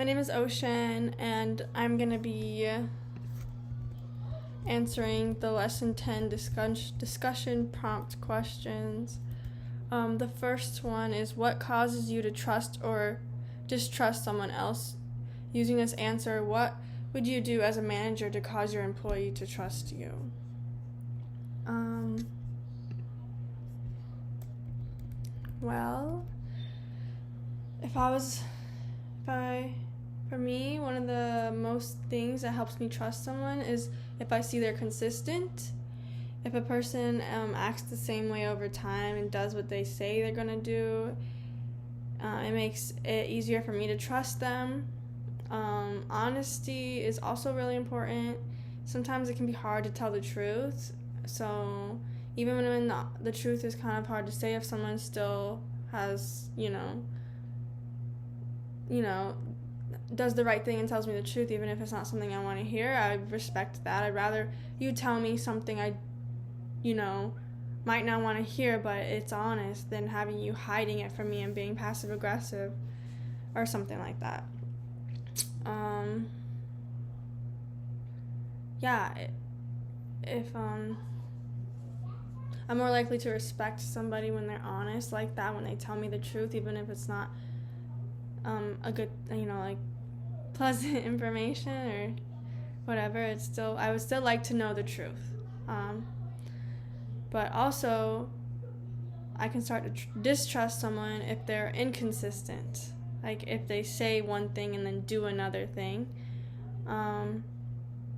name is Ocean, and I'm going to be answering the Lesson 10 discussion prompt questions. The first one is, what causes you to trust or distrust someone else? Using this answer, what would you do as a manager to cause your employee to trust you? Well, for me, one of the most things that helps me trust someone is if I see they're consistent. If a person acts the same way over time and does what they say they're going to do, it makes it easier for me to trust them. Honesty is also really important. Sometimes it can be hard to tell the truth. So even when the truth is kind of hard to say, if someone still has, does the right thing and tells me the truth, even if it's not something I want to hear, I respect that. I'd rather you tell me something I, might not want to hear, but it's honest, than having you hiding it from me and being passive aggressive or something like that. If I'm more likely to respect somebody when they're honest like that, when they tell me the truth, even if it's not a good, pleasant information or whatever. I would still like to know the truth. But also, I can start to distrust someone if they're inconsistent. Like if they say one thing and then do another thing.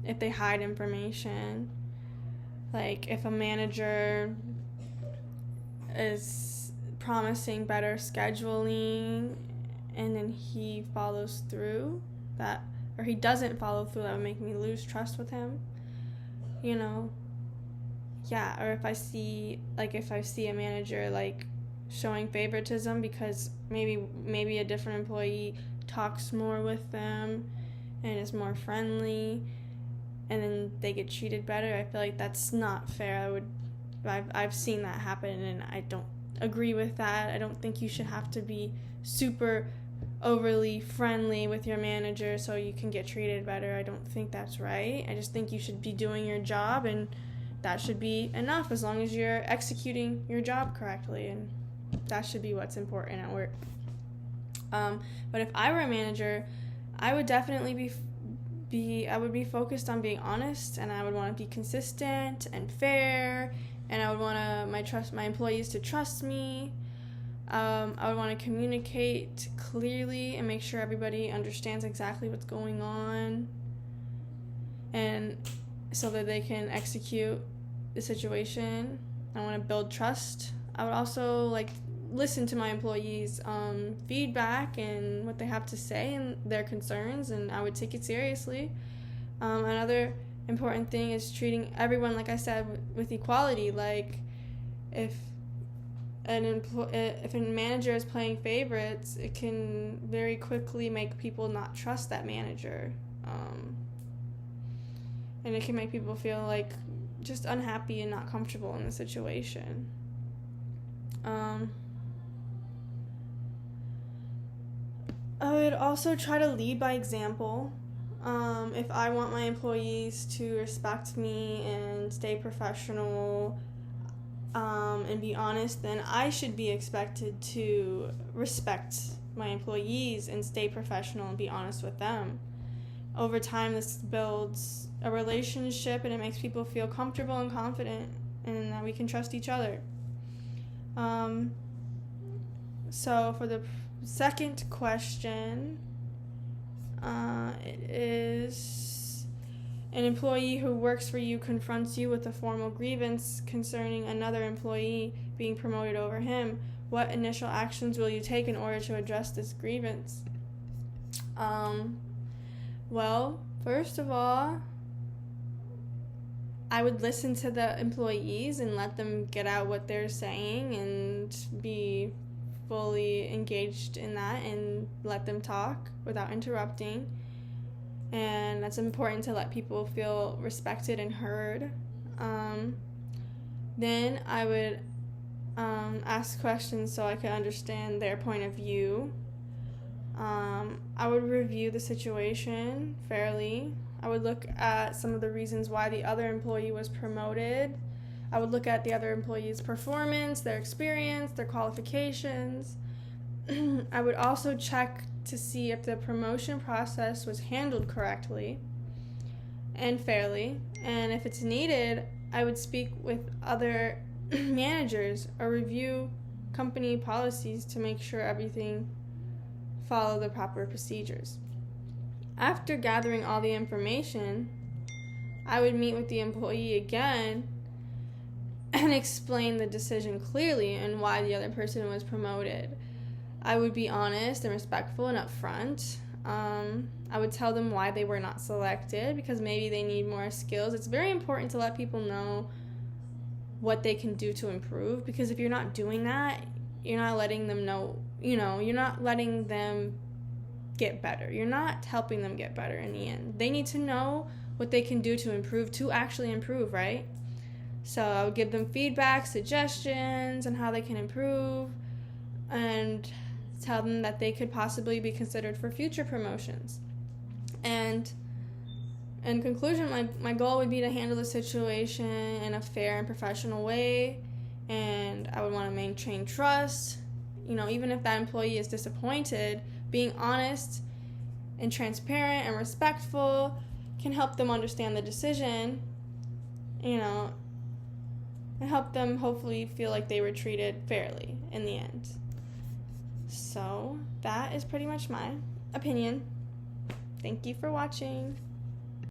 If they hide information. Like if a manager is promising better scheduling and then he follows through that, or he doesn't follow through, that would make me lose trust with him. Or if I see a manager showing favoritism because maybe a different employee talks more with them and is more friendly, and then they get treated better, I feel like that's not fair. I've seen that happen, and I don't agree with that. I don't think you should have to be super overly friendly with your manager so you can get treated better. I don't think that's right. I just think you should be doing your job, and that should be enough as long as you're executing your job correctly, and that should be what's important at work. But if I were a manager, I would definitely I would be focused on being honest, and I would want to be consistent and fair, and I would want my employees to trust me. I would want to communicate clearly and make sure everybody understands exactly what's going on, and so that they can execute the situation. I want to build trust. I would also listen to my employees' feedback and what they have to say and their concerns, and I would take it seriously. Another important thing is treating everyone, like I said, with equality. Like if a manager is playing favorites, it can very quickly make people not trust that manager, and it can make people feel just unhappy and not comfortable in the situation. I would also try to lead by example. If I want my employees to respect me and stay professional and be honest, then I should be expected to respect my employees and stay professional and be honest with them. Over time, this builds a relationship, and it makes people feel comfortable and confident, and that we can trust each other. So for the second question, it is, an employee who works for you confronts you with a formal grievance concerning another employee being promoted over him. What initial actions will you take in order to address this grievance? Well, first of all, I would listen to the employees and let them get out what they're saying and be fully engaged in that and let them talk without interrupting. And that's important to let people feel respected and heard. Then I would ask questions so I could understand their point of view. I would review the situation fairly. I would look at some of the reasons why the other employee was promoted. I would look at the other employee's performance, their experience, their qualifications. I would also check to see if the promotion process was handled correctly and fairly. And if it's needed, I would speak with other managers or review company policies to make sure everything follow the proper procedures. After gathering all the information, I would meet with the employee again and explain the decision clearly and why the other person was promoted. I would be honest and respectful and upfront. I would tell them why they were not selected, because maybe they need more skills. It's very important to let people know what they can do to improve, because if you're not doing that, you're not letting them know, you're not letting them get better. You're not helping them get better in the end. They need to know what they can do to actually improve, right? So I would give them feedback, suggestions on how they can improve, and tell them that they could possibly be considered for future promotions. And in conclusion, my goal would be to handle the situation in a fair and professional way, and I would want to maintain trust. Even if that employee is disappointed, being honest and transparent and respectful can help them understand the decision, and help them hopefully feel like they were treated fairly in the end. So that is pretty much my opinion. Thank you for watching.